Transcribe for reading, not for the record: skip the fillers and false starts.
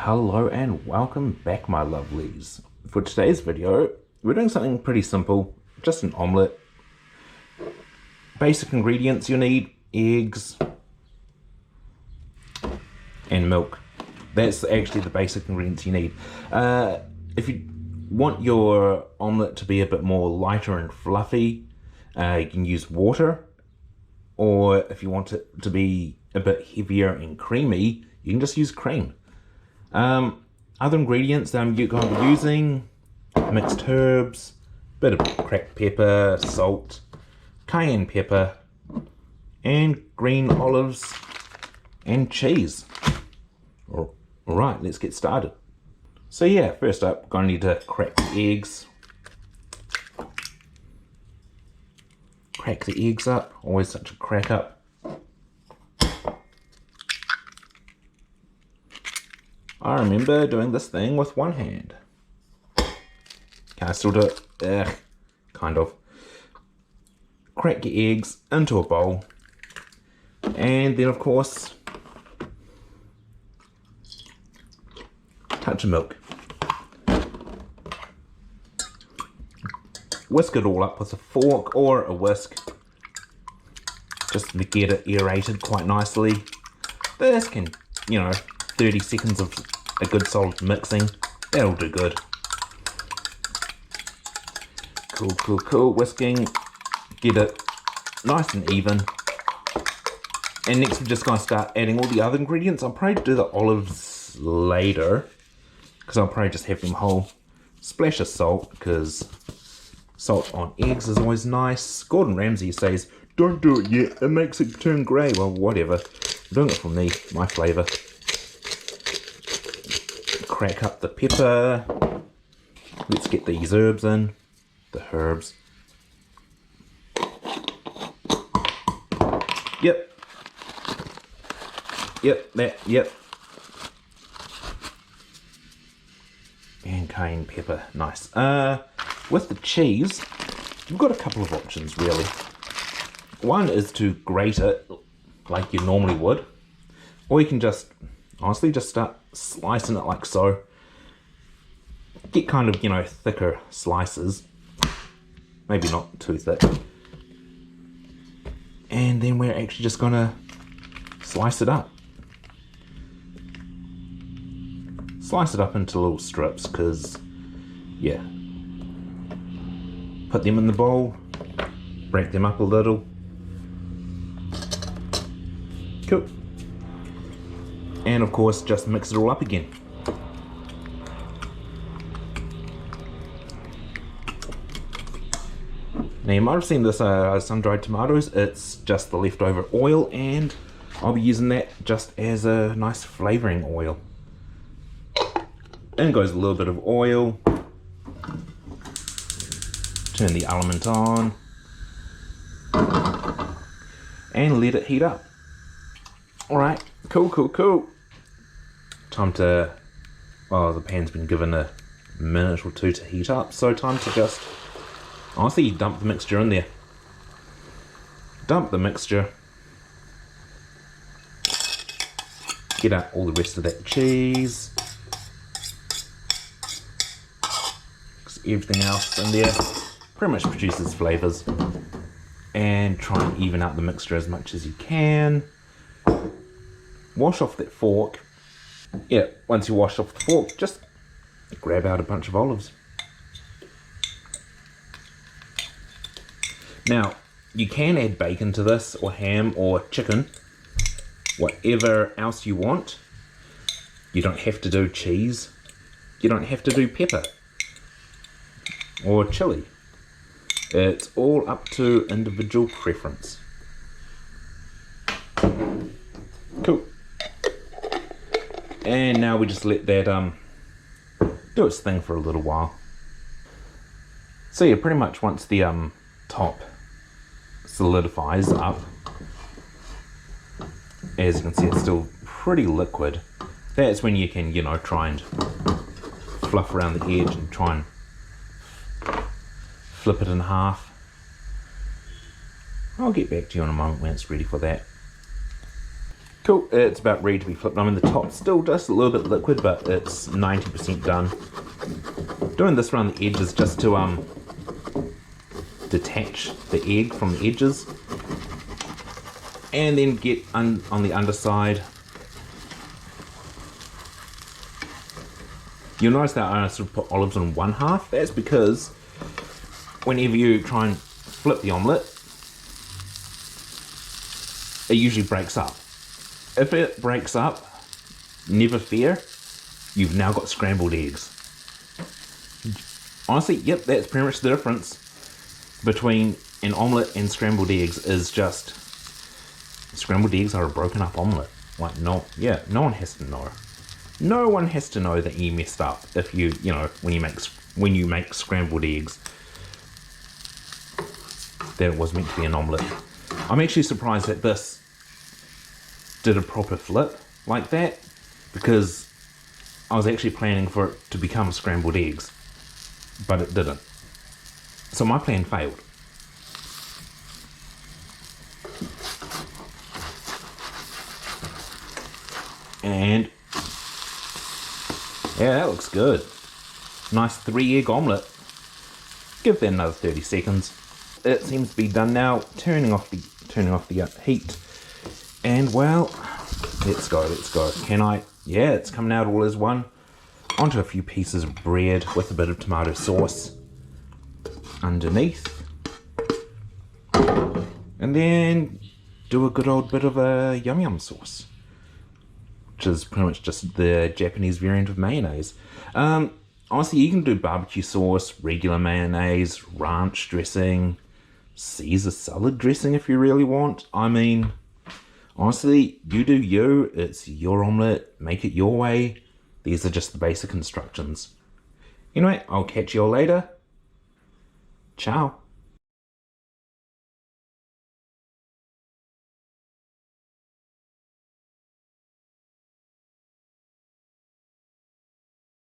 Hello and welcome back, my lovelies. For today's video, we're doing something pretty simple, just an omelette. Basic ingredients you need: eggs and milk. That's actually the basic ingredients you need. If you want your omelette to be a bit more lighter and fluffy, you can use water. Or if you want it to be a bit heavier and creamy, you can just use cream. Other ingredients you're going to be using: mixed herbs, bit of cracked pepper, salt, cayenne pepper, and green olives and cheese. Alright, let's get started. So yeah, first up, going to need to crack the eggs. Crack the eggs up, always such a crack up. I remember doing this thing with one hand. Can I still do it? Kind of. Crack your eggs into a bowl. And then, of course, touch of milk. Whisk it all up with a fork or a whisk, just to get it aerated quite nicely. This can, 30 seconds of a good solid mixing, that'll do good. Cool. Whisking, get it nice and even. And next we're just going to start adding all the other ingredients. I'll probably do the olives later, because I'll probably just have them whole. Splash of salt, because salt on eggs is always nice. Gordon Ramsay says, don't do it yet, it makes it turn grey. Well, whatever. I'm doing it for me, my flavour. Crack up the pepper. Let's get these herbs in. The herbs. Yep. And cayenne pepper, nice. With the cheese, you've got a couple of options really. One is to grate it like you normally would, or you can just start slicing it like so. Get kind of, thicker slices, maybe not too thick. And then we're actually just gonna slice it up. Slice it up into little strips, because, yeah. Put them in the bowl, break them up a little. Cool. And of course, just mix it all up again. Now you might have seen this sun-dried tomatoes. It's just the leftover oil, and I'll be using that just as a nice flavouring oil. In goes a little bit of oil. Turn the element on. And let it heat up. Alright, cool. Time to, the pan's been given a minute or two to heat up, so time to just, honestly, dump the mixture in there. Dump the mixture. Get out all the rest of that cheese. Everything else in there pretty much produces flavours. And try and even out the mixture as much as you can. Wash off that fork. Yeah, once you wash off the fork, just grab out a bunch of olives. Now, you can add bacon to this, or ham, or chicken, whatever else you want. You don't have to do cheese. You don't have to do pepper or chili. It's all up to individual preference. Cool. And now we just let that do its thing for a little while. So yeah, pretty much once the top solidifies up, as you can see, it's still pretty liquid. That's when you can, try and fluff around the edge and try and flip it in half. I'll get back to you in a moment when it's ready for that. Cool, it's about ready to be flipped. I mean, the top's still just a little bit liquid, but it's 90% done. Doing this around the edges just to detach the egg from the edges. And then get on the underside. You'll notice that I sort of put olives on one half. That's because whenever you try and flip the omelette, it usually breaks up. If it breaks up, never fear, you've now got scrambled eggs. Honestly, yep, that's pretty much the difference between an omelette and scrambled eggs is just scrambled eggs are a broken up omelette. Like, no one has to know. No one has to know that you messed up if you know, when you make scrambled eggs, that it was meant to be an omelette. I'm actually surprised that this did a proper flip like that, because I was actually planning for it to become scrambled eggs, but it didn't. So my plan failed. And yeah, that looks good. Nice 3-egg omelette. Give that another 30 seconds. It seems to be done now. Turning off the heat. And well, let's go. Can I? Yeah, it's coming out all as one. Onto a few pieces of bread with a bit of tomato sauce underneath. And then do a good old bit of a yum yum sauce, which is pretty much just the Japanese variant of mayonnaise. Honestly, you can do barbecue sauce, regular mayonnaise, ranch dressing, Caesar salad dressing if you really want. I mean, honestly, you do you. It's your omelette. Make it your way. These are just the basic instructions. Anyway, I'll catch you all later. Ciao.